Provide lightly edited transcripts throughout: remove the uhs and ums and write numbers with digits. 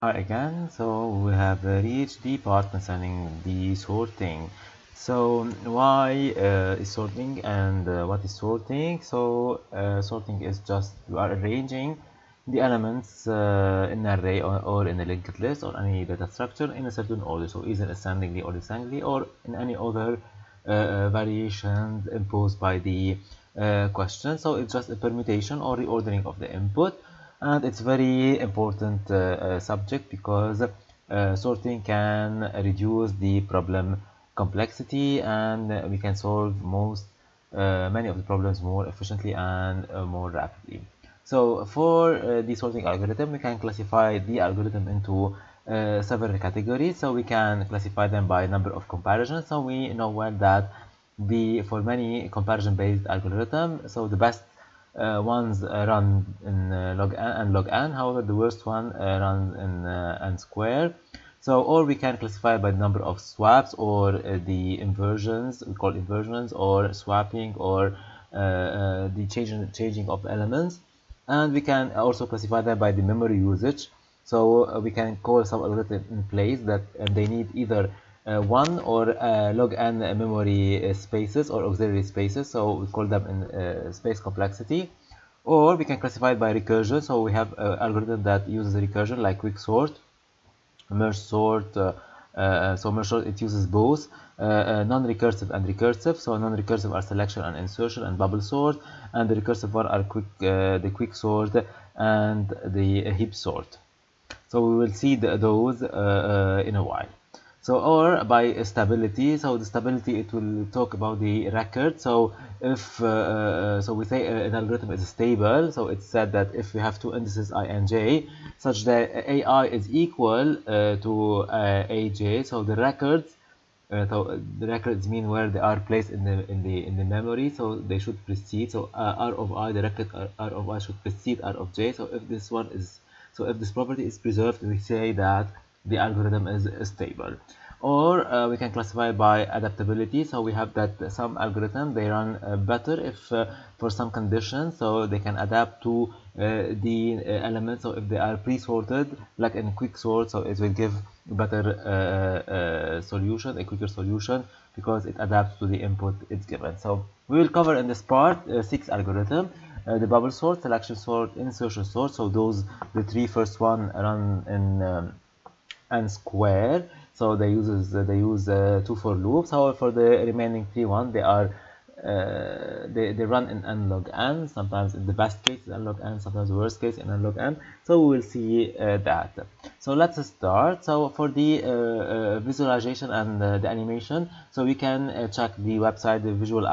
Hi again. So we have reached the part concerning the sorting. So why is sorting and what is sorting? So sorting is just you are arranging the elements in an array or in a linked list or any data structure in a certain order. So either ascendingly or descendingly or in any other variations imposed by the question. So it's just a permutation or reordering of the input, and it's very important subject because sorting can reduce the problem complexity, and we can solve many of the problems more efficiently and more rapidly. So for the sorting algorithm, we can classify the algorithm into several categories. So we can classify them by number of comparisons. So we know well that the for many comparison based algorithm, so the best ones run in log n and log n. However, the worst one runs in n square. So, or we can classify by the number of swaps or the inversions. We call inversions or swapping or the changing of elements. And we can also classify them by the memory usage. So we can call some algorithm in place that they need either one or log n memory spaces or auxiliary spaces. So we call them in space complexity. Or we can classify it by recursion. So we have algorithm that uses recursion like Quicksort, merge sort. So merge sort, it uses both non-recursive and recursive. So non-recursive are selection and insertion and bubble sort, and the recursive one are the quick sort and the heap sort. So we will see those in a while. So or by stability, so the stability, it will talk about the record. So if so we say an algorithm is stable, so it's said that if we have two indices I and j such that ai is equal to aj, so the records mean where they are placed in the memory, so they should precede. So r of I, the record r of I should precede r of j. So if this one is, so if this property is preserved, we say that the algorithm is stable. Or we can classify by adaptability. So we have that some algorithm, they run better if for some conditions, so they can adapt to the elements. So if they are pre-sorted like in quick sort, so it will give better solution, a quicker solution, because it adapts to the input it's given. So we will cover in this part six algorithm: the bubble sort, selection sort, insertion sort. So those, the three first one run in and square. So they use two for loops. However, for the remaining three one, they run in n log n. Sometimes in the best case in n log n, sometimes the worst case in n log n. So we will see that. So let's start. So for the visualization and the animation, so we can check the website, the visual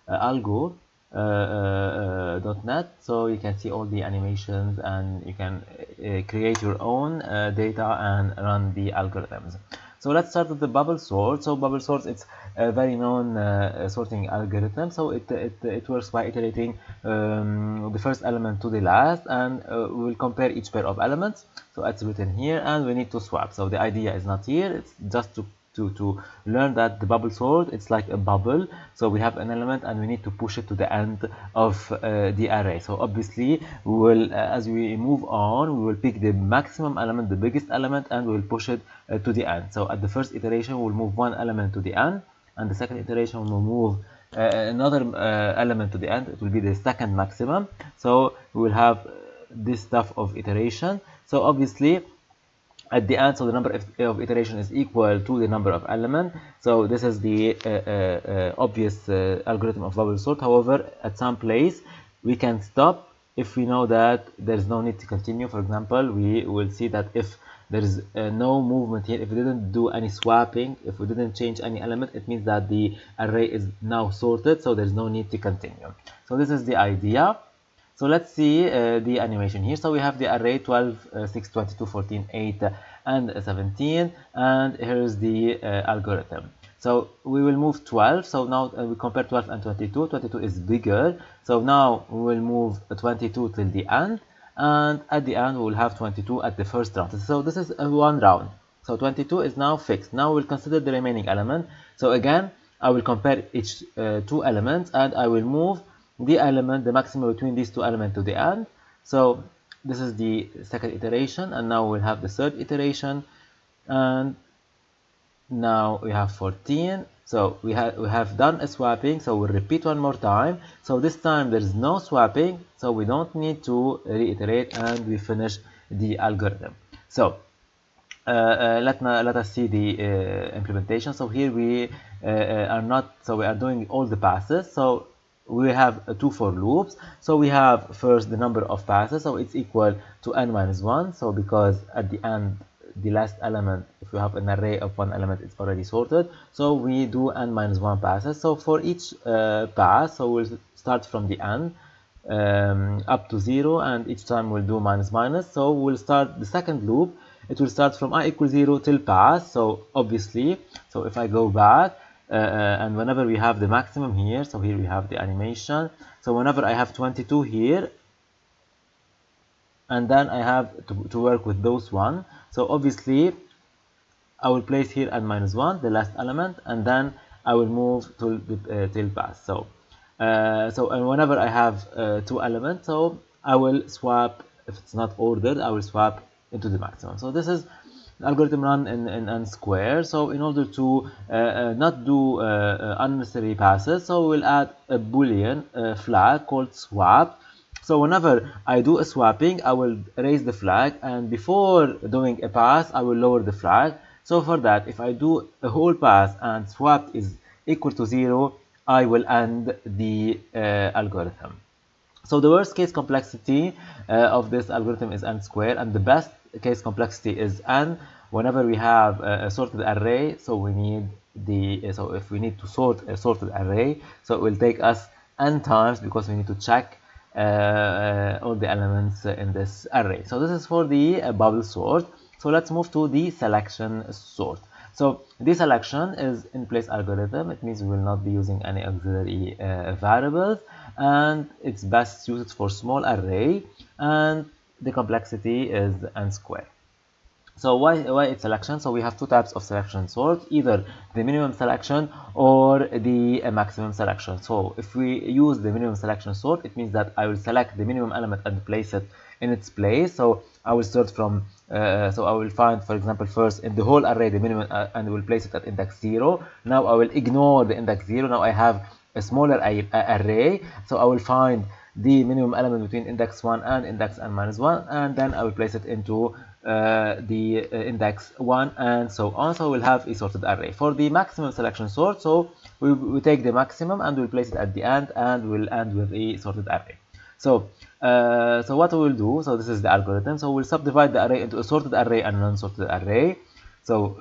algo .net. So you can see all the animations, and you can create your own data and run the algorithms. So let's start with the bubble sort. So bubble sort, it's a very known sorting algorithm. So it works by iterating the first element to the last, and we will compare each pair of elements. So it's written here, and we need to swap. So the idea is not here, it's just to learn that the bubble sort, it's like a bubble. So we have an element and we need to push it to the end of the array. So obviously we will as we move on, we will pick the maximum element, the biggest element, and we will push it to the end. So at the first iteration we'll move one element to the end, and the second iteration will move another element to the end. It will be the second maximum. So we will have this stuff of iteration. So obviously at the end, so the number of iteration is equal to the number of element. So this is the obvious algorithm of bubble sort. However, at some place we can stop if we know that there is no need to continue. For example, we will see that if there is no movement here, if we didn't do any swapping, if we didn't change any element, it means that the array is now sorted, so there's no need to continue. So this is the idea. So let's see the animation here. So we have the array 12, 6, 22, 14, 8, and 17, and here's the algorithm. So we will move 12. So now we compare 12 and 22. 22 is bigger. So now we will move 22 till the end, and at the end we will have 22 at the first round. So this is one round. So 22 is now fixed. Now we'll consider the remaining element. So again, I will compare each two elements, and I will move the element, the maximum between these two elements, to the end. So this is the second iteration, and now we'll have the third iteration, and now we have 14. So we have done a swapping, so we'll repeat one more time. So this time there is no swapping, so we don't need to reiterate, and we finish the algorithm. So let us see the implementation. So here we we are doing all the passes. So we have two for loops. So we have first the number of passes, so it's equal to n minus 1. So because at the end, the last element, if we have an array of one element, it's already sorted, so we do n minus 1 passes. So for each pass, so we'll start from the end up to 0, and each time we'll do minus minus. So we'll start the second loop. It will start from I equals 0 till pass. So obviously, so if I go back, and whenever we have the maximum here, so here we have the animation. So whenever I have 22 here, and then I have to work with those one. So obviously, I will place here n minus 1, the last element, and then I will move to till pass. So and whenever I have two elements, so I will swap. If it's not ordered, I will swap into the maximum. So this is the algorithm run in n square. So in order to not do unnecessary passes, so we'll add a boolean flag called swap. So whenever I do a swapping, I will raise the flag, and before doing a pass, I will lower the flag. So for that, if I do a whole pass and swap is equal to 0, I will end the algorithm. So the worst case complexity of this algorithm is n squared, and the best case complexity is n. Whenever we have a sorted array, so we need so if we need to sort a sorted array, so it will take us n times because we need to check all the elements in this array. So this is for the bubble sort. So let's move to the selection sort. So this selection is in place algorithm. It means we will not be using any auxiliary variables, and it's best suited for small array, and the complexity is n squared. So why it's selection? So we have two types of selection sort, either the minimum selection or the maximum selection. So if we use the minimum selection sort, it means that I will select the minimum element and place it in its place. So I will start from, so I will find, for example, first in the whole array the minimum and will place it at index 0. Now I will ignore the index 0. Now I have a smaller array, so I will find the minimum element between index 1 and index n minus 1, and then I will place it into the index 1, and so on. So we'll have a sorted array. For the maximum selection sort, so we take the maximum and we'll place it at the end, and we'll end with a sorted array. So so what we will do, so this is the algorithm. So we'll subdivide the array into a sorted array and non-sorted array. So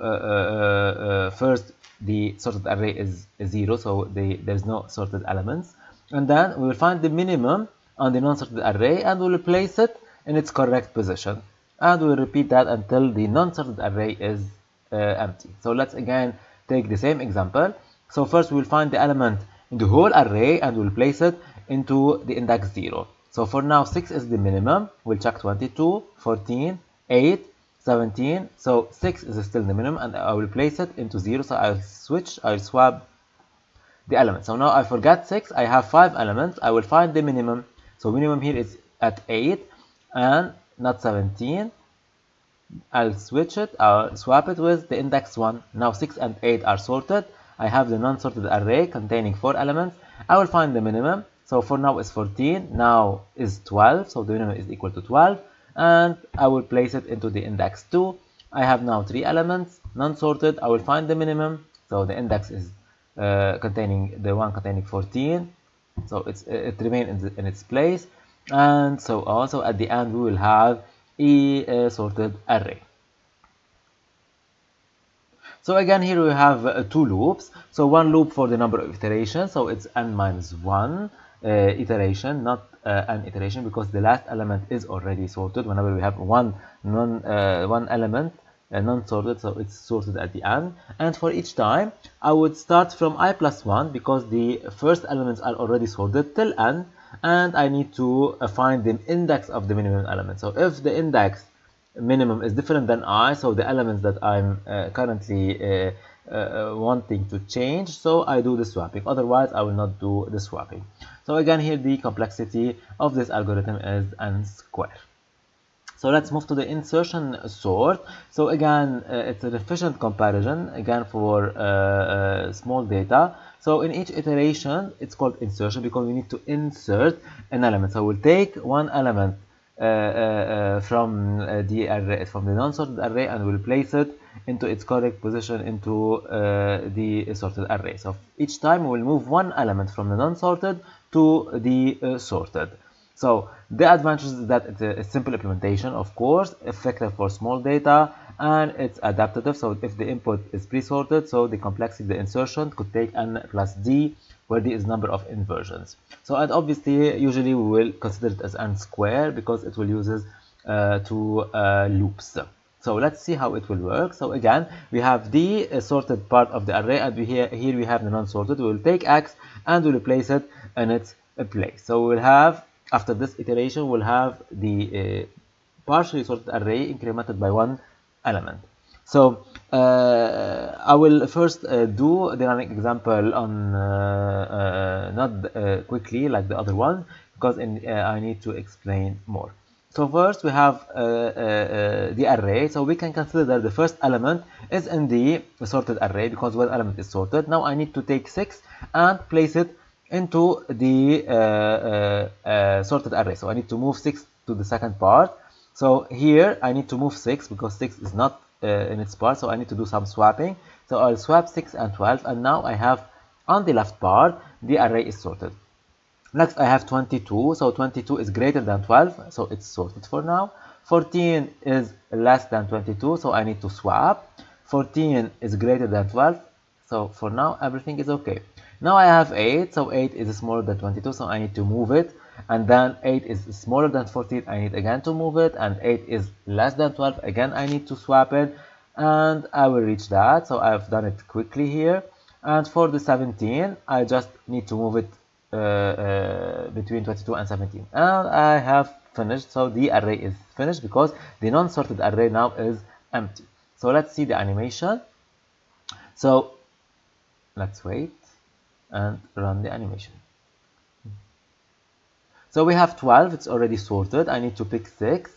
first the sorted array is 0, so there's no sorted elements, and then we will find the minimum on the non-sorted array and we'll place it in its correct position, and we'll repeat that until the non-sorted array is empty. So let's again take the same example. So first we'll find the element in the whole array and we'll place it into the index 0. So for now 6 is the minimum. We'll check 22, 14, 8, 17. So 6 is still the minimum, and I will place it into 0. So I'll swap the element. So now I forgot 6. I have 5 elements. I will find the minimum. So minimum here is at 8 and not 17. I'll switch it. I'll swap it with the index 1. Now 6 and 8 are sorted. I have the non-sorted array containing 4 elements. I will find the minimum. So for now is 14. Now is 12. So the minimum is equal to 12. And I will place it into the index 2. I have now 3 elements, non-sorted. I will find the minimum. So the index is containing the one containing 14. So it remains in its place. And so also at the end we will have a sorted array. So again here we have two loops. So one loop for the number of iterations. So it's n minus 1 iteration, not an iteration, because the last element is already sorted. Whenever we have one element non-sorted, so it's sorted at the end. And for each time I would start from I plus 1 because the first elements are already sorted till n, and I need to find the index of the minimum element. So if the index minimum is different than I, so the elements that I'm currently wanting to change, so I do the swapping. Otherwise I will not do the swapping. So again here the complexity of this algorithm is n squared. So let's move to the insertion sort. So again, it's an efficient comparison, again for small data. So in each iteration, it's called insertion because we need to insert an element. So we'll take one element from the array, from the non-sorted array, and we'll place it into its correct position into the sorted array. So each time we'll move one element from the non-sorted to the sorted. So the advantage is that it's a simple implementation, of course, effective for small data, and it's adaptive. So if the input is pre-sorted, so the complexity of the insertion could take n plus d, where d is number of inversions. So and obviously, usually we will consider it as n squared because it will uses two loops. So let's see how it will work. So again, we have the sorted part of the array, and here we have the non-sorted. We will take x and we'll place it in its place. So we'll have, after this iteration, we'll have the partially sorted array incremented by one element. So I will first do the running example on not quickly like the other one, because I need to explain more. So first we have the array. So we can consider that the first element is in the sorted array because one element is sorted. Now I need to take 6 and place it into the sorted array. So I need to move 6 to the second part. So here I need to move 6 because 6 is not in its part. So I need to do some swapping. So I'll swap 6 and 12. And now I have on the left part, the array is sorted. Next, I have 22. So 22 is greater than 12. So it's sorted for now. 14 is less than 22. So I need to swap. 14 is greater than 12. So for now, everything is okay. Now I have 8. So 8 is smaller than 22. So I need to move it. And then 8 is smaller than 14. I need again to move it. And 8 is less than 12. Again, I need to swap it. And I will reach that. So I've done it quickly here. And for the 17, I just need to move it between 22 and 17, and I have finished. So the array is finished because the non-sorted array now is empty. So let's see the animation. So let's wait and run the animation. So we have 12, it's already sorted. I need to pick 6.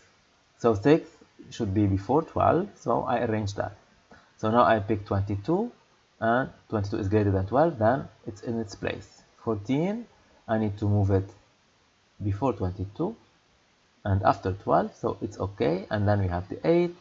So 6 should be before 12, so I arrange that. So now I pick 22, and 22 is greater than 12, then it's in its place. 14, I need to move it before 22 and after 12, so it's okay. And then we have the 8.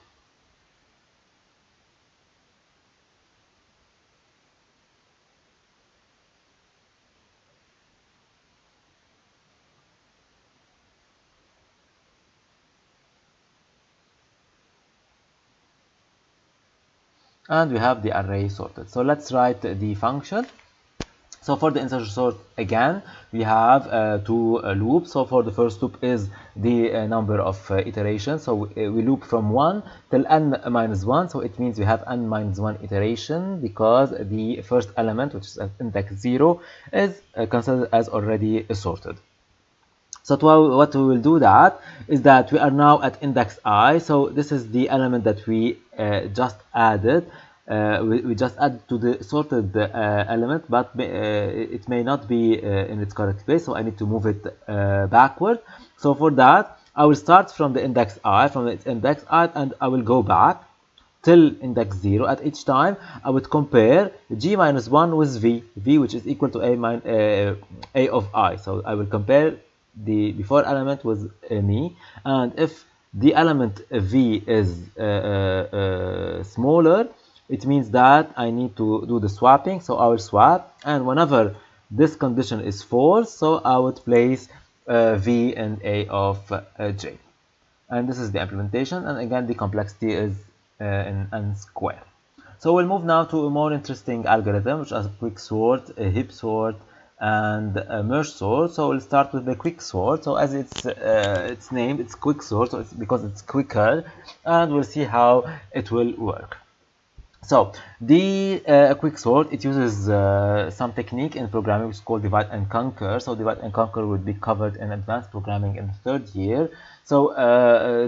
And we have the array sorted. So let's write the function. So for the insertion sort, again, we have two loops. So for the first loop is the number of iterations. So we loop from 1 till n minus 1. So it means we have n minus 1 iteration because the first element, which is at index 0, is considered as already sorted. So what we will do that is that we are now at index I. So this is the element that we just added. We just add to the sorted element, but it may not be in its correct place, so I need to move it backward. So for that, I will start from the index I, from its index I, and I will go back till index 0. At each time, I would compare g minus 1 with v, which is equal to a of I. So I will compare the before element with me, and if the element v is smaller, it means that I need to do the swapping. So I will swap, and whenever this condition is false, so I would place v and a of j. And this is the implementation, and again the complexity is in n squared. So we'll move now to a more interesting algorithm, which is quicksort, a heap sort, and a merge sort. So we'll start with the quicksort. So as it's named, it's quicksort, so it's because it's quicker, and we'll see how it will work. So the quicksort, it uses some technique in programming which is called divide and conquer. So divide and conquer would be covered in advanced programming in the 3rd year. So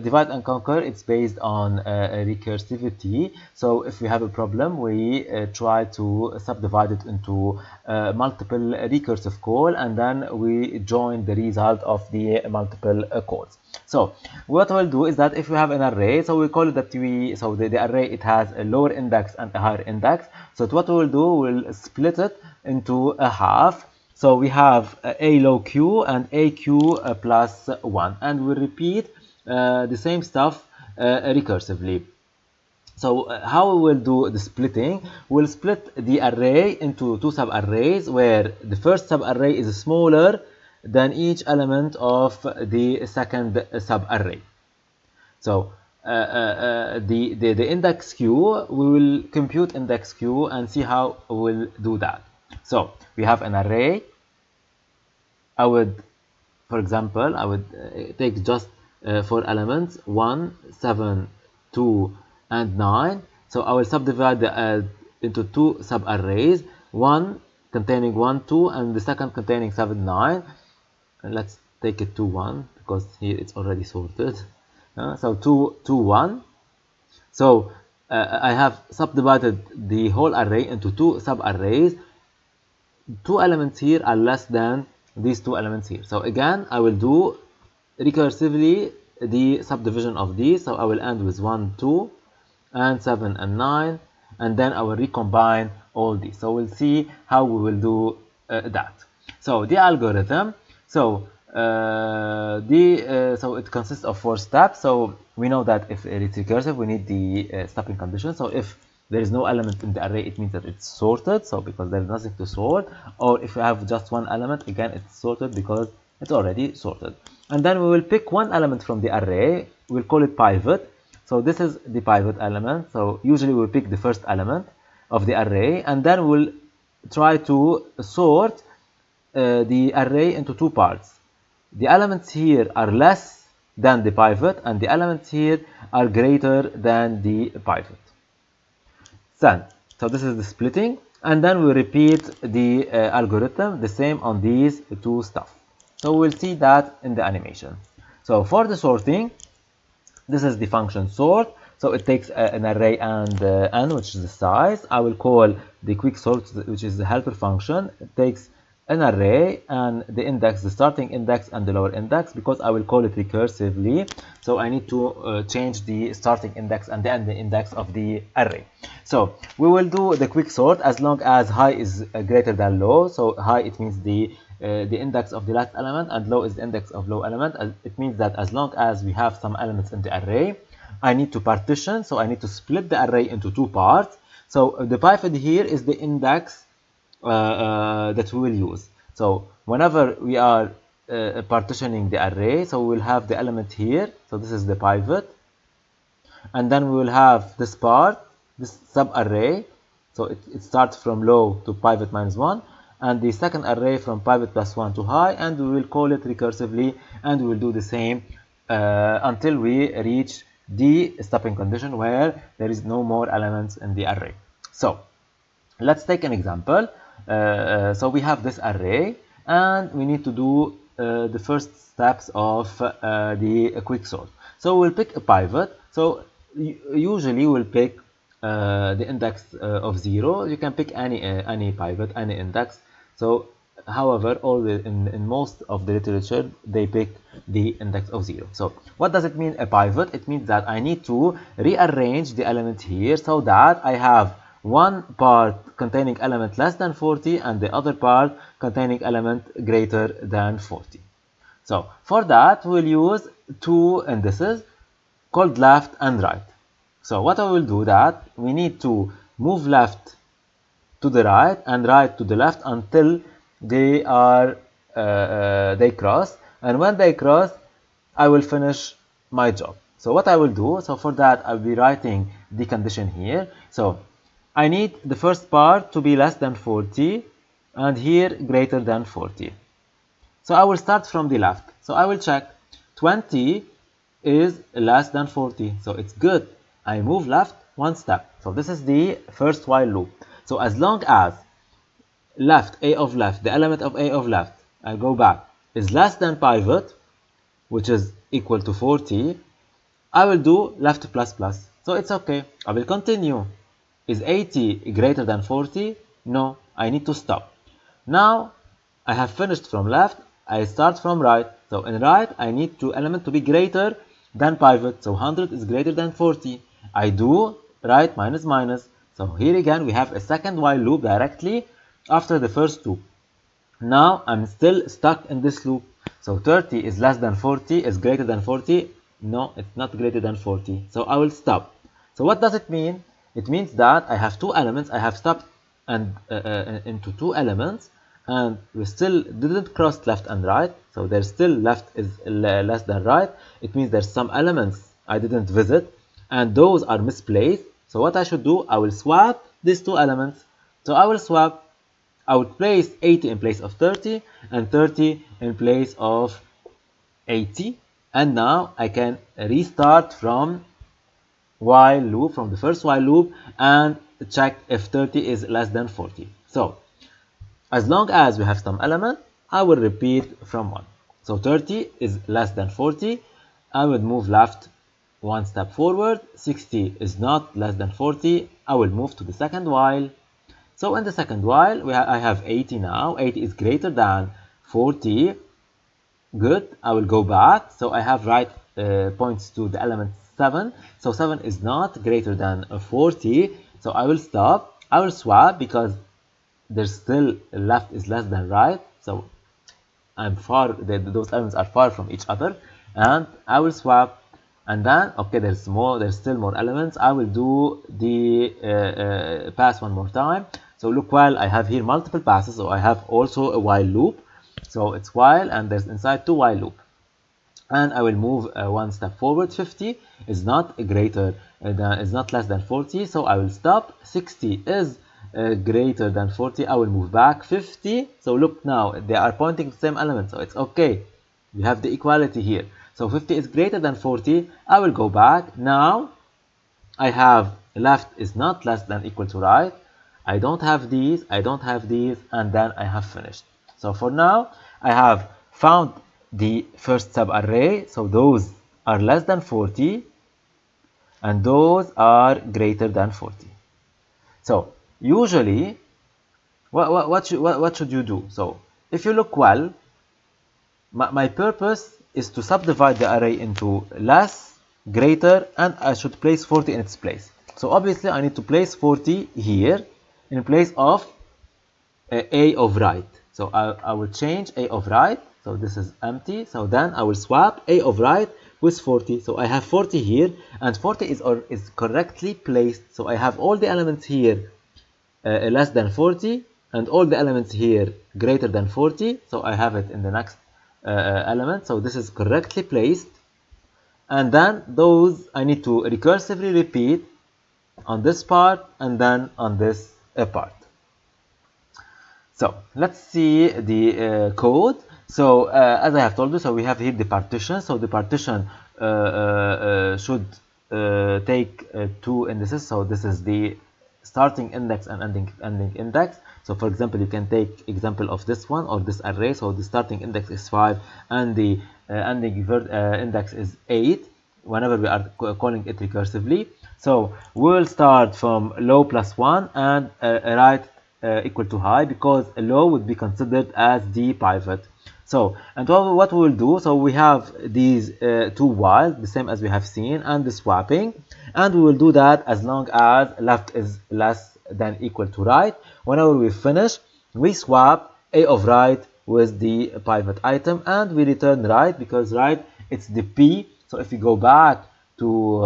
divide and conquer, it's based on recursivity. So if we have a problem, we try to subdivide it into multiple recursive call, and then we join the result of the multiple calls. So what we'll do is that if we have an array, so we call it that the array, it has a lower index and a higher index. So what we'll do, we'll split it into a half. So we have a low q and a q plus 1, and we repeat the same stuff recursively. So how we will do the splitting? We'll split the array into two subarrays, where the first subarray is smaller than each element of the second subarray. So the index q, we will compute index q and see how we'll do that. So we have an array. For example, I would take just 4 elements, 1, 7, 2, and 9. So I will subdivide into two subarrays, one containing 1, 2, and the second containing 7, 9. And let's take it to 1, because here it's already sorted. So 2, 2, 1. So I have subdivided the whole array into two subarrays. Two elements here are less than these two elements here. So again, I will do recursively the subdivision of these. So I will end with 1, 2, and 7 and 9, and then I will recombine all these. So we'll see how we will do that. So the algorithm, so it consists of 4 steps. So we know that if it's recursive, we need the stopping condition. So if there is no element in the array, it means that it's sorted, so because there is nothing to sort. Or if we have just one element, again it's sorted because it's already sorted. And then we will pick one element from the array. We'll call it pivot. So this is the pivot element. So usually we'll pick the first element of the array, and then we'll try to sort the array into two parts. The elements here are less than the pivot, and the elements here are greater than the pivot. So this is the splitting, and then we repeat the algorithm the same on these two stuff. So we'll see that in the animation. So for the sorting, this is the function sort. So it takes an array and n, which is the size. I will call the quicksort, which is the helper function. It takes an array and the index, the starting index and the lower index, because I will call it recursively. So I need to change the starting index and the ending index of the array. So we will do the quicksort as long as high is greater than low. So high, it means the index of the last element, and low is the index of low element. It means that as long as we have some elements in the array, I need to partition. So I need to split the array into two parts. So the pivot here is the index that we will use. So whenever we are partitioning the array, so we will have the element here. So this is the pivot, and then we will have this part, this subarray. So it starts from low to pivot minus 1, and the second array from pivot plus 1 to high, and we will call it recursively, and we will do the same until we reach the stopping condition where there is no more elements in the array. So let's take an example. So we have this array, and we need to do the first steps of the quicksort. So we'll pick a pivot. So usually we'll pick the index of 0. You can pick any pivot, any index. So however, in most of the literature, they pick the index of 0. So what does it mean, a pivot? It means that I need to rearrange the element here so that I have one part containing element less than 40 and the other part containing element greater than 40. So for that, we'll use two indices called left and right. So what I will do, that we need to move left to the right and right to the left until they cross, and when they cross, I will finish my job. So what I will do, so for that, I'll be writing the condition here. So I need the first part to be less than 40 and here greater than 40. So I will start from the left. So I will check 20 is less than 40. So it's good. I move left one step. So this is the first while loop. So as long as left, a of left, the element of a of left, I go back, is less than pivot, which is equal to 40, I will do left plus plus. So it's okay. I will continue. Is 80 greater than 40? No, I need to stop. Now I have finished from left. I start from right. So in right, I need two elements to be greater than pivot. So 100 is greater than 40. I do right minus minus. So here again, we have a second while loop directly after the first loop. Now I'm still stuck in this loop. So 30 is less than 40, is greater than 40. No, it's not greater than 40. So I will stop. So what does it mean? It means that I have two elements. I have stopped and into two elements, and we still didn't cross left and right. So there's still left is less than right. It means there's some elements I didn't visit, and those are misplaced. So what I should do, I will swap these two elements. So I will swap. I would place 80 in place of 30 and 30 in place of 80. And now I can restart from while loop, from the first while loop, and check if 30 is less than 40. So as long as we have some element, I will repeat from 1. So 30 is less than 40. I would move left one step forward. 60 is not less than 40. I will move to the second while. So in the second while, I have 80 now. 80 is greater than 40. Good. I will go back. So I have right points to the element 7. So 7 is not greater than 40. So I will stop. I will swap because there's still left is less than right. So I'm far. Those elements are far from each other, and I will swap. And then, okay, there's still more elements. I will do the pass one more time. So look, while I have here multiple passes, so I have also a while loop. So it's while, and there's inside two while loop. And I will move one step forward. 50 is not greater is not less than 40, so I will stop. 60 is greater than 40. I will move back. 50. So look, now they are pointing to the same element, so it's okay. We have the equality here. So 50 is greater than 40. I will go back. Now I have left is not less than equal to right. I don't have these, I don't have these, and then I have finished. So for now, I have found the first subarray. So those are less than 40, and those are greater than 40. So usually, what should you do? So if you look well, my purpose is to subdivide the array into less, greater, and I should place 40 in its place. So obviously I need to place 40 here in place of a of right. So I will change a of right. So this is empty. So then I will swap a of right with 40. So I have 40 here, and 40 is correctly placed. So I have all the elements here less than 40, and all the elements here greater than 40. So I have it in the next element. So this is correctly placed. And then those I need to recursively repeat on this part and then on this part. So let's see the code. So as I have told you, so we have here the partition. So the partition should take two indices. So this is the starting index and ending index. So for example, you can take example of this one or this array. So the starting index is 5 and the ending index is 8 whenever we are calling it recursively. So we'll start from low plus 1 and right equal to high, because low would be considered as the pivot. So, and what we will do, so we have these two whiles, the same as we have seen, and the swapping, and we will do that as long as left is less than equal to right. Whenever we finish, we swap a of right with the pivot item, and we return right, because right, it's the p. So if you go back to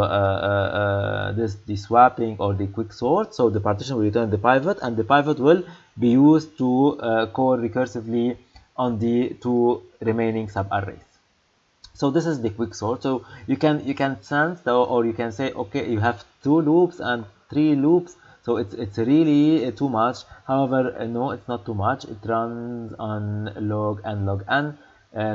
the swapping or the quicksort, so the partition will return the pivot, and the pivot will be used to call recursively on the two remaining subarrays. So this is the quicksort. So you can sense, or you can say, okay, you have 2 loops and 3 loops, so it's really too much. However, no, it's not too much. It runs on log n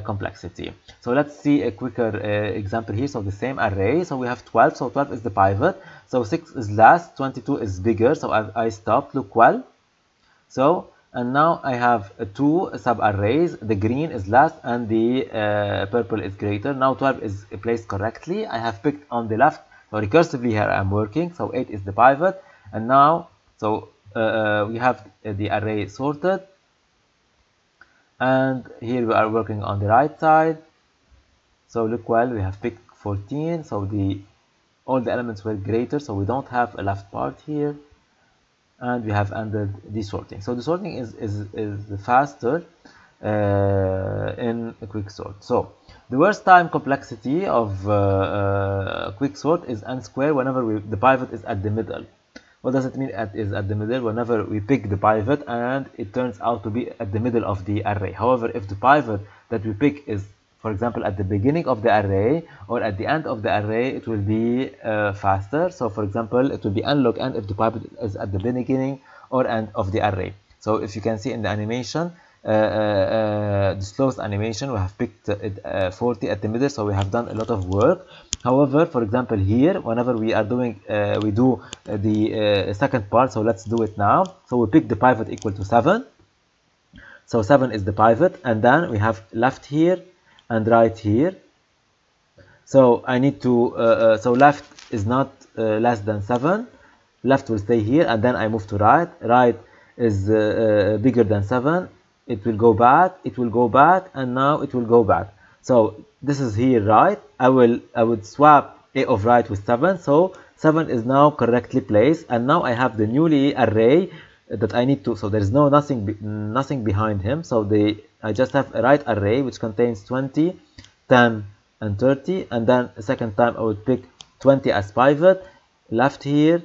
complexity. So let's see a quicker example here. So the same array, so we have 12, so 12 is the pivot, so 6 is less, 22 is bigger, so I stopped. Look well. So and now I have two sub-arrays. The green is last and the purple is greater. Now 12 is placed correctly. I have picked on the left, so recursively here I'm working, so 8 is the pivot, and now so we have the array sorted, and here we are working on the right side. So look, well, we have picked 14, so all the elements were greater, so we don't have a left part here, and we have ended the sorting. So the sorting is faster in Quicksort. So the worst time complexity of Quicksort is n squared whenever the pivot is at the middle. What does it mean is at the middle? Whenever we pick the pivot and it turns out to be at the middle of the array. However, if the pivot that we pick is, for example, at the beginning of the array or at the end of the array, it will be faster. So for example, it will be n log n if the pivot is at the beginning or end of the array. So if you can see in the animation, the slowest animation, we have picked 40 at the middle, so we have done a lot of work. However, for example, here, whenever we are doing, we do the second part, so let's do it now. So we pick the pivot equal to 7. So 7 is the pivot, and then we have left here and right here. So I need to, so left is not less than 7. Left will stay here, and then I move to right. Right is bigger than 7. It will go back, it will go back, and now it will go back. So this is here right. I would swap a of right with 7. So 7 is now correctly placed, and now I have the newly array that I need to. So there is nothing behind him. So I just have a right array which contains 20, 10, and 30, and then a second time I would pick 20 as pivot, left here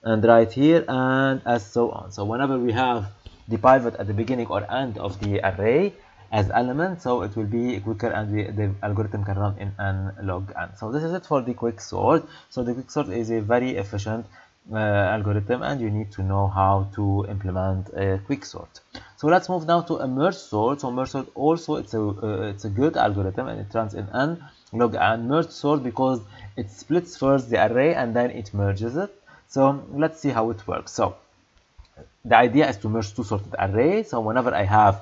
and right here, and as so on. So whenever we have the pivot at the beginning or end of the array as element, so it will be quicker, and the algorithm can run in n log n. So this is it for the Quicksort. So the Quicksort is a very efficient algorithm, and you need to know how to implement a Quicksort. So let's move now to a merge sort. So merge sort also it's a good algorithm, and it runs in n log n. Merge sort because it splits first the array and then it merges it. So let's see how it works. So the idea is to merge two sorted arrays. So whenever I have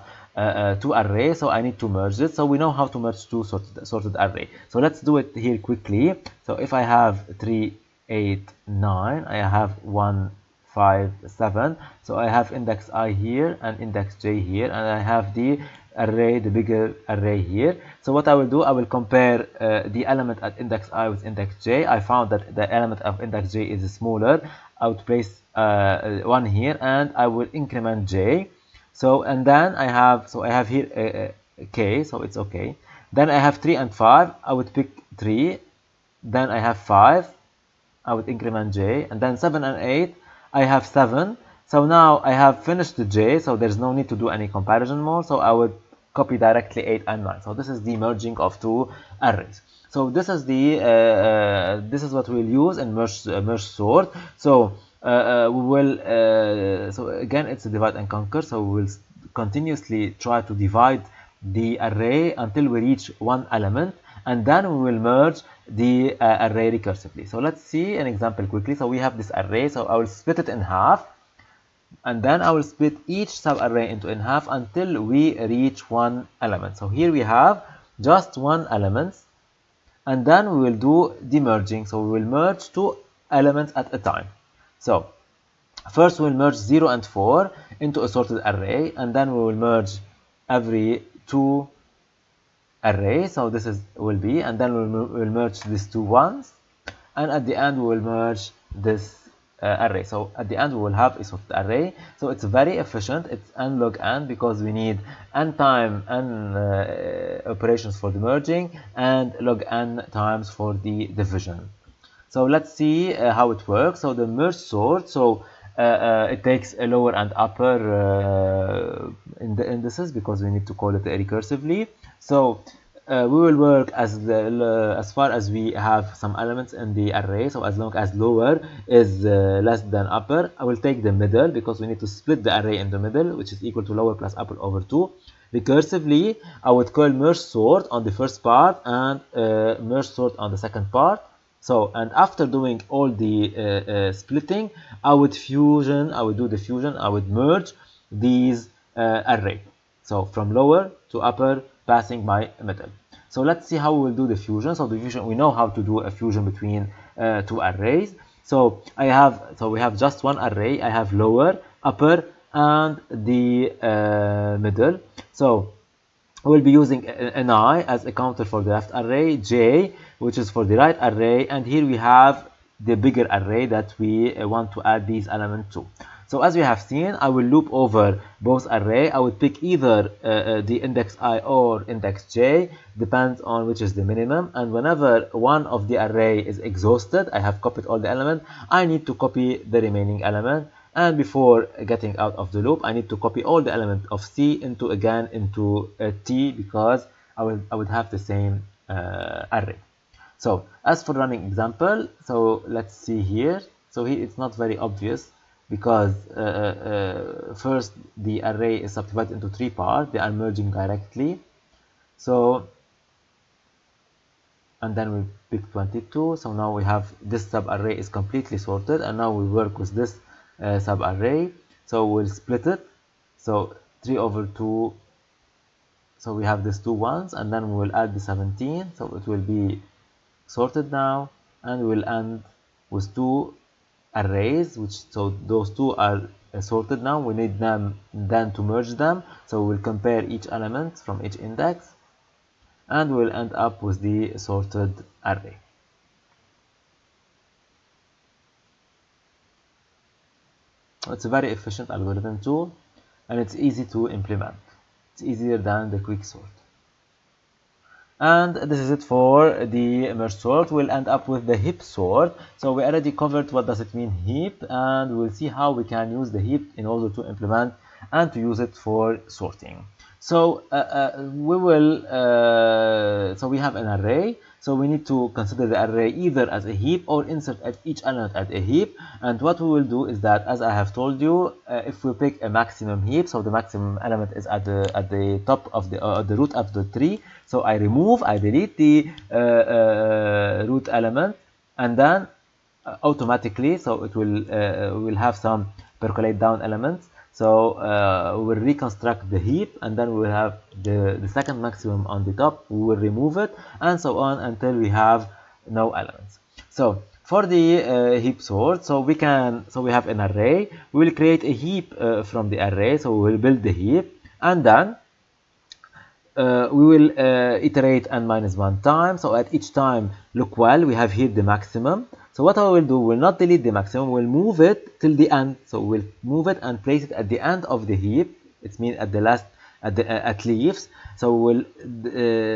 two arrays, so I need to merge it. So we know how to merge two sorted array. So let's do it here quickly. So if I have 3, 8, 9, I have 1, 5, 7. So I have index I here and index j here, and I have the array, the bigger array here. So what I will do, I will compare the element at index I with index j. I found that the element of index j is smaller. I would place 1 here, and I will increment j. So and then I have here k, so it's okay. Then I have 3 and 5. I would pick 3. Then I have 5. I would increment j, and then 7 and 8. I have 7. So now I have finished the j, so there's no need to do any comparison more. So I would copy directly 8 and 9. So this is the merging of two arrays. So this is this is what we'll use in merge sort. So we will so again it's a divide and conquer. So we will continuously try to divide the array until we reach one element, and then we will merge the array recursively. So let's see an example quickly. So we have this array, so I will split it in half, and then I will split each sub-array into in half until we reach one element. So here we have just one element, and then we will do the merging. So we will merge two elements at a time. So first we will merge 0 and 4 into a sorted array, and then we will merge every two arrays. So this will be, and then we'll merge these two ones, and at the end we will merge this array. So at the end we will have a sorted array. So it's very efficient. It's n log n because we need n time n operations for the merging and log n times for the division. So let's see how it works. So the merge sort, so it takes a lower and upper in the indices because we need to call it recursively. So we will work as far as we have some elements in the array. So as long as lower is less than upper, I will take the middle because we need to split the array in the middle, which is equal to lower plus upper over 2. Recursively, I would call merge sort on the first part and merge sort on the second part. So, and after doing all the splitting, I would do the fusion. I would merge these array. So from lower to upper passing by middle. So let's see how we will do the fusion. So the fusion, we know how to do a fusion between two arrays. So we have just one array. I have lower, upper, and the middle. So we'll be using an I as a counter for the left array, J, which is for the right array, and here we have the bigger array that we want to add these elements to. So as we have seen, I will loop over both array. I would pick either the index I or index J, depends on which is the minimum. And whenever one of the array is exhausted, I have copied all the elements, I need to copy the remaining element. And before getting out of the loop, I need to copy all the elements of C into T, because I would have the same array. So as for running example, so let's see here. So here it's not very obvious, because first the array is subdivided into 3 parts. They are merging directly. So, and then we pick 22. So now we have this subarray is completely sorted, and now we work with this subarray. So we'll split it. So 3 over 2. So we have these 2 ones, and then we will add the 17. So it will be sorted now, and we'll end with 2 arrays, so those 2 are sorted now. We need them then to merge them. So we'll compare each element from each index, and we'll end up with the sorted array. It's a very efficient algorithm tool, and it's easy to implement. It's easier than the Quicksort. And this is it for the merge sort. We'll end up with the heap sort. So we already covered what does it mean heap, and we'll see how we can use the heap in order to implement and to use it for sorting. So so we have an array. So we need to consider the array either as a heap or insert at each element at a heap. And what we will do is that, as I have told you, if we pick a maximum heap, so the maximum element is at the top of the root of the tree. So I delete the root element, and then automatically, so it will have some percolate down elements. So we'll reconstruct the heap, and then we'll have the second maximum on the top. We will remove it, and so on until we have no elements. So for the heap sort, so we have an array. We will create a heap from the array. So we will build the heap, and then we will iterate n-1 time. So at each time, look well, we have here the maximum. So what I will do, we'll not delete the maximum, we'll move it till the end. So we'll move it and place it at the end of the heap. It means at the last, at leaves. So we'll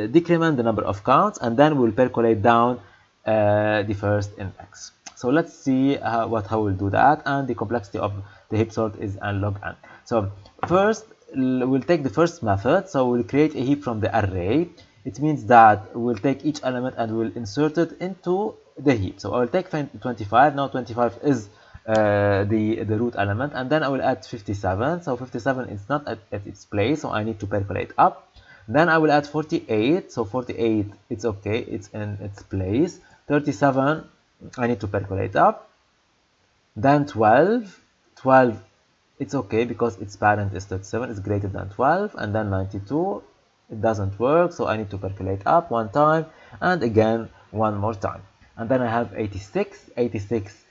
decrement the number of counts, and then we'll percolate down the first index. So let's see how we'll do that. And the complexity of the heap sort is n log n. So first, we'll take the first method. So we'll create a heap from the array. It means that we'll take each element and we'll insert it into the heap. So I will take 25. Now 25 is the root element, and then I will add 57. So 57 is not at its place, so I need to percolate up. Then I will add 48. So 48, it's okay, it's in its place. 37, I need to percolate up. Then 12, it's okay because its parent is 37, it's greater than 12. And then 92, it doesn't work, so I need to percolate up 1 time, and again 1 more time. And then I have 86. 86,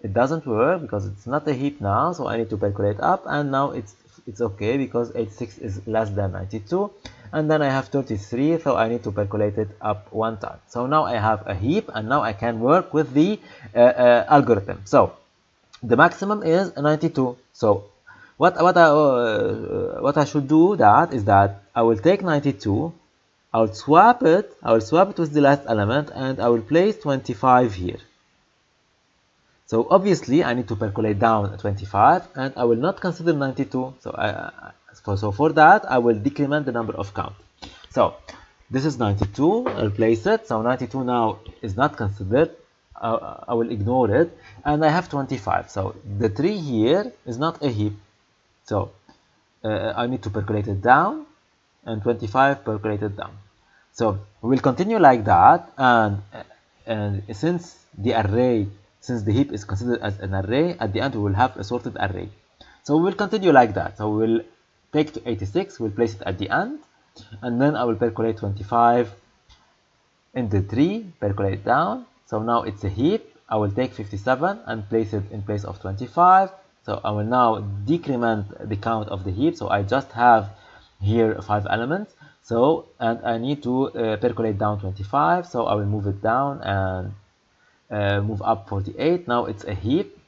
it doesn't work because it's not a heap now, so I need to percolate up, and now it's okay because 86 is less than 92. And then I have 33, so I need to percolate it up 1 time. So now I have a heap, and now I can work with the algorithm. So the maximum is 92. So what I should do is that I will take 92, I will swap it with the last element, and I will place 25 here. So obviously I need to percolate down 25, and I will not consider 92. So for that I will decrement the number of count. So this is 92, I'll place it. So 92 now is not considered. I will ignore it, and I have 25. So the tree here is not a heap. So I need to percolate it down, and 25 percolated down. So we will continue like that, and since the heap is considered as an array, at the end we will have a sorted array. So we will continue like that. So we will take to 86, we'll place it at the end, and then I will percolate 25 in the tree, percolate down. So now it's a heap. I will take 57 and place it in place of 25. So I will now decrement the count of the heap. So I just have here 5 elements. So, and I need to percolate down 25. So I will move it down and move up 48. Now it's a heap.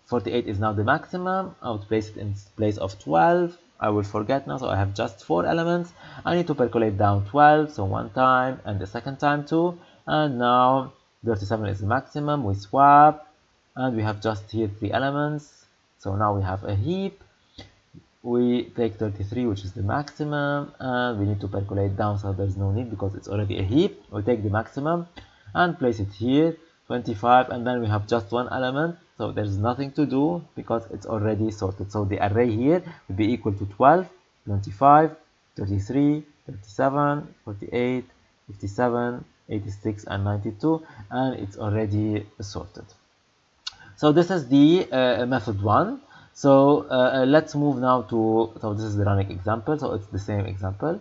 48 is now the maximum. I would place it in place of 12. I will forget now, so I have just 4 elements. I need to percolate down 12, so one time and the second time too. And now 37 is the maximum. We swap, and we have just here 3 elements. So now we have a heap. We take 33, which is the maximum, and we need to percolate down, so there's no need because it's already a heap. We take the maximum and place it here, 25, and then we have just 1 element. So there's nothing to do because it's already sorted. So the array here will be equal to 12, 25, 33, 37, 48, 57, 86, and 92, and it's already sorted. So this is the method 1. So let's move now to, so this is the running example, so it's the same example.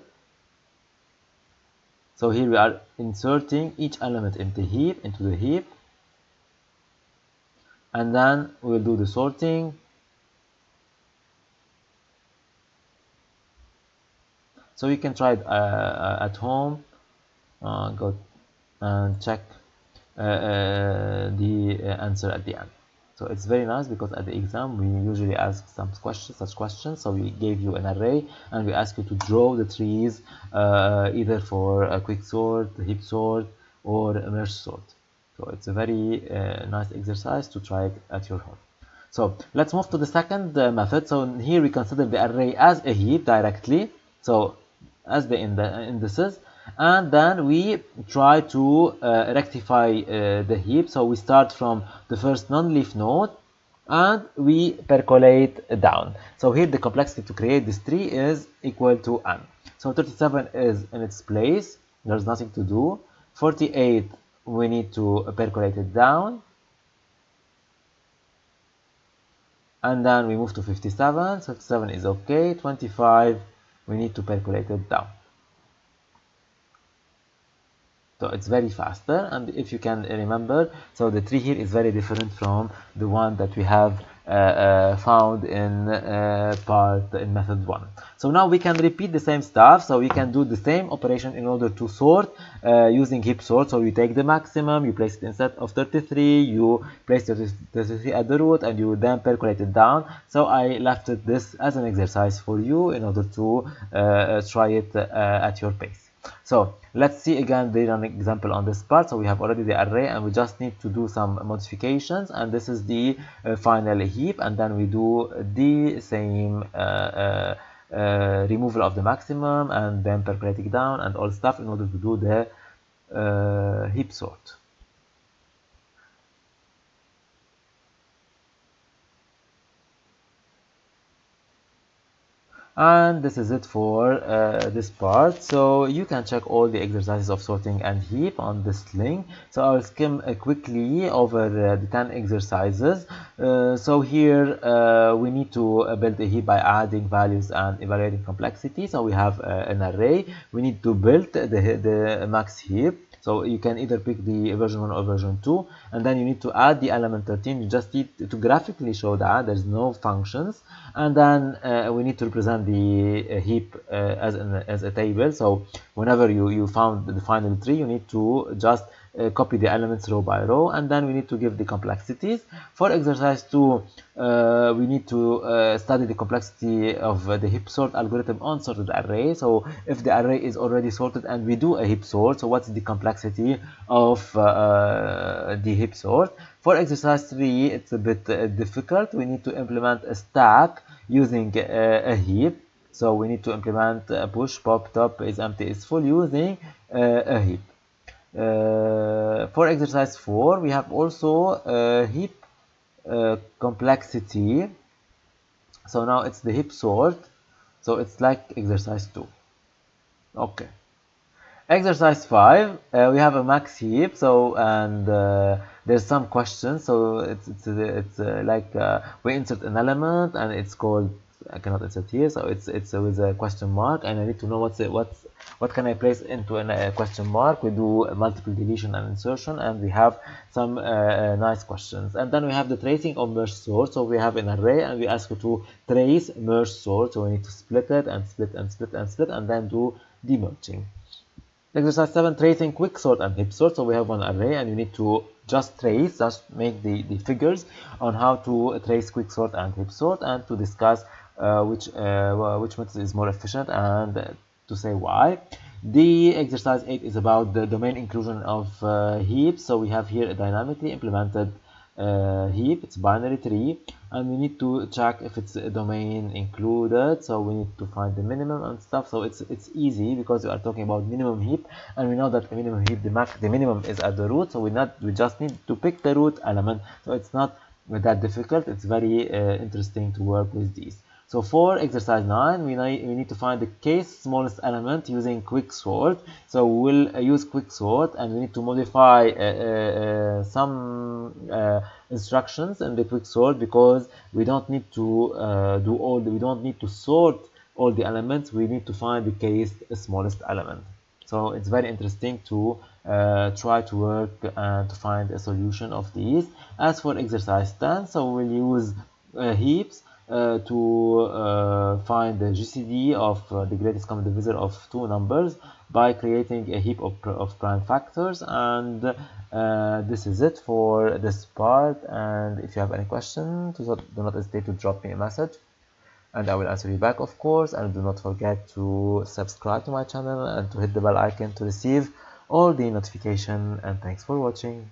So here we are inserting each element into the heap, and then we'll do the sorting. So you can try it at home, go and check the answer at the end. So it's very nice because at the exam we usually ask such questions. So we gave you an array and we ask you to draw the trees either for a quicksort, heap sort, or a merge sort. So it's a very nice exercise to try it at your home. So let's move to the second method. So here we consider the array as a heap directly, so as the indices, and then we try to rectify the heap. So we start from the first non-leaf node and we percolate down. So here the complexity to create this tree is equal to n. So 37 is in its place, there's nothing to do. 48 we need to percolate it down, and then we move to 57. 57 is okay. 25 we need to percolate it down. So it's very faster, and if you can remember, so the tree here is very different from the one that we have found in method 1. So now we can repeat the same stuff. So we can do the same operation in order to sort using heap sort. So you take the maximum, you place it instead of 33, you place 33 at the root, and you then percolate it down. So I left this as an exercise for you in order to try it at your pace. So let's see again the running example on this part. So we have already the array and we just need to do some modifications, and this is the final heap, and then we do the same removal of the maximum and then percolating down and all stuff in order to do the heap sort. And this is it for this part. So you can check all the exercises of sorting and heap on this link. So I will skim quickly over the 10 exercises. So here we need to build a heap by adding values and evaluating complexity. So we have an array. We need to build the max heap. So you can either pick the version 1 or version 2, and then you need to add the element 13. You just need to graphically show that there's no functions, and then we need to represent the heap as a table. So whenever you found the final tree, you need to just copy the elements row by row, and then we need to give the complexities. For exercise 2, we need to study the complexity of the heap sort algorithm on sorted array. So if the array is already sorted and we do a heap sort, so what's the complexity of the heap sort? For exercise 3, it's a bit difficult. We need to implement a stack using a heap. So we need to implement push, pop, top is empty, is full using a heap. For exercise 4, we have also heap complexity. So now it's the heap sort. So it's like exercise 2. Okay. Exercise 5, we have a max heap. So and there's some questions. So it's like we insert an element and it's called I cannot insert here, so it's with a question mark, and I need to know what can I place into a question mark. We do a multiple deletion and insertion, and we have some nice questions. And then we have the tracing of merge sort. So we have an array, and we ask you to trace merge sort. So we need to split it and split and split and split, and then do demerging. Exercise 7, tracing quicksort and heap sort. So we have one array, and you need to just make the figures on how to trace quicksort and heap sort, and to discuss which method is more efficient, and to say why. The exercise 8 is about the domain inclusion of heaps. So we have here a dynamically implemented heap. It's binary tree, and we need to check if it's a domain included. So we need to find the minimum and stuff. So it's easy because we are talking about minimum heap, and we know that the minimum heap, the minimum is at the root. So we just need to pick the root element. So it's not that difficult. It's very interesting to work with these. So for exercise 9, we need to find the case smallest element using quicksort. So we'll use quicksort, and we need to modify some instructions in the quicksort, because we don't need to we don't need to sort all the elements. We need to find the case smallest element. So it's very interesting to try to work and to find a solution of these. As for exercise 10, so we'll use heaps to find the GCD of the greatest common divisor of two numbers by creating a heap of prime factors. And this is it for this part. And if you have any questions, do not hesitate to drop me a message, and I will answer you back, of course. And do not forget to subscribe to my channel and to hit the bell icon to receive all the notification. And thanks for watching.